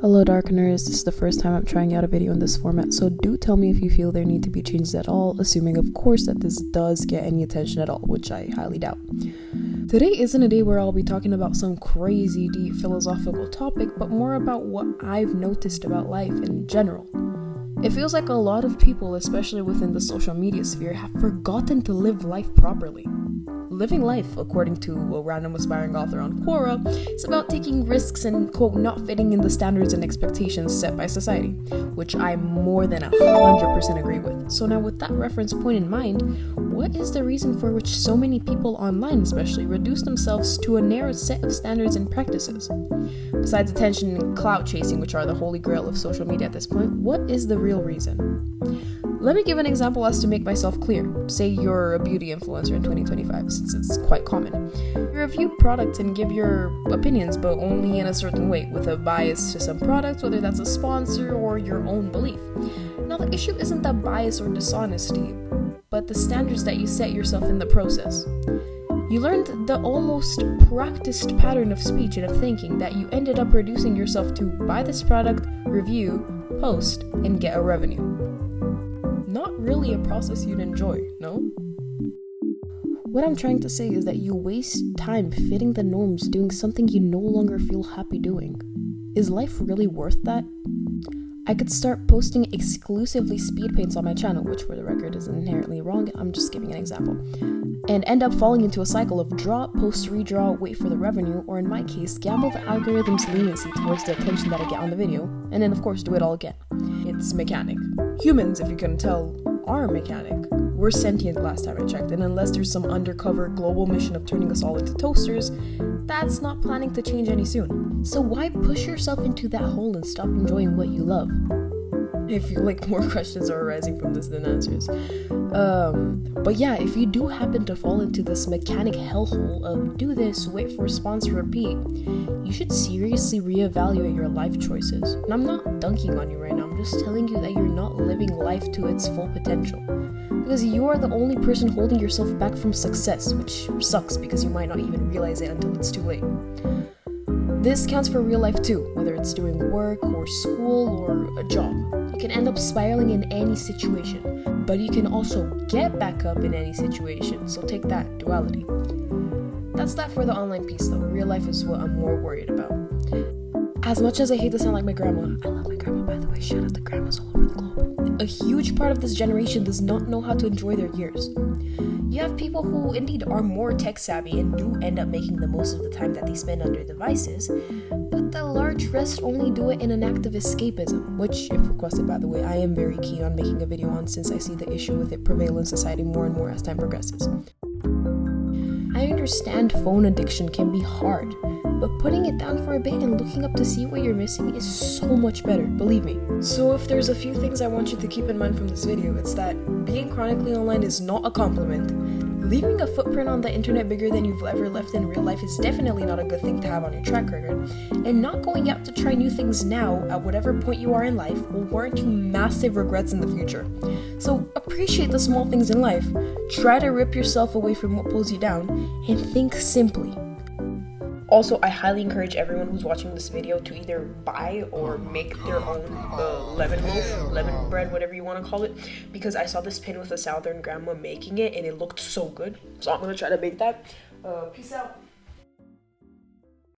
Hello Darkeners, this is the first time I'm trying out a video in this format, so do tell me if you feel there need to be changes at all, assuming of course that this does get any attention at all, which I highly doubt. Today isn't a day where I'll be talking about some crazy deep philosophical topic, but more about what I've noticed about life in general. It feels like a lot of people, especially within the social media sphere, have forgotten to live life properly. Living life, according to a random aspiring author on Quora, is about taking risks and, quote, not fitting in the standards and expectations set by society, which I more than 100% agree with. So now with that reference point in mind, what is the reason for which so many people online especially reduce themselves to a narrow set of standards and practices? Besides attention and clout chasing, which are the holy grail of social media at this point, what is the real reason? Let me give an example as to make myself clear. Say you're a beauty influencer in 2025, since it's quite common. You review products and give your opinions, but only in a certain way, with a bias to some products, whether that's a sponsor or your own belief. Now, the issue isn't the bias or dishonesty, but the standards that you set yourself in the process. You learned the almost practiced pattern of speech and of thinking that you ended up reducing yourself to buy this product, review, post, and get a revenue. Not really a process you'd enjoy, no? What I'm trying to say is that you waste time fitting the norms doing something you no longer feel happy doing. Is life really worth that? I could start posting exclusively speed paints on my channel, which for the record is inherently wrong, I'm just giving an example, and end up falling into a cycle of draw, post, redraw, wait for the revenue, or in my case, gamble the algorithm's leniency towards the attention that I get on the video, and then of course do it all again. It's mechanic. Humans, if you couldn't tell, are mechanic. We're sentient last time I checked, and unless there's some undercover global mission of turning us all into toasters, that's not planning to change any soon. So why push yourself into that hole and stop enjoying what you love? I feel like more questions are arising from this than answers. But yeah, if you do happen to fall into this mechanic hellhole of do this, wait for response, repeat, you should seriously reevaluate your life choices. And I'm not dunking on you right now, I'm just telling you that you're not living life to its full potential. Because you are the only person holding yourself back from success, which sucks because you might not even realize it until it's too late. This counts for real life too, whether it's doing work or school or a job. You can end up spiraling in any situation, but you can also get back up in any situation, so take that duality. That's that for the online piece though. Real life is what I'm more worried about. As much as I hate to sound like my grandma, I love my grandma by the way, shout out to grandmas all over the globe. A huge part of this generation does not know how to enjoy their years. You have people who indeed are more tech savvy and do end up making the most of the time that they spend on their devices, but the large rest only do it in an act of escapism, which, if requested by the way, I am very keen on making a video on since I see the issue with it prevail in society more and more as time progresses. I understand phone addiction can be hard, but putting it down for a bit and looking up to see what you're missing is so much better, believe me. So if there's a few things I want you to keep in mind from this video, it's that being chronically online is not a compliment. Leaving a footprint on the internet bigger than you've ever left in real life is definitely not a good thing to have on your track record, and not going out to try new things now at whatever point you are in life will warrant you massive regrets in the future. So appreciate the small things in life, try to rip yourself away from what pulls you down, and think simply. Also, I highly encourage everyone who's watching this video to either buy or make their own lemon loaf, lemon bread, whatever you want to call it, because I saw this pin with a southern grandma making it and it looked so good. So I'm going to try to make that. Peace out.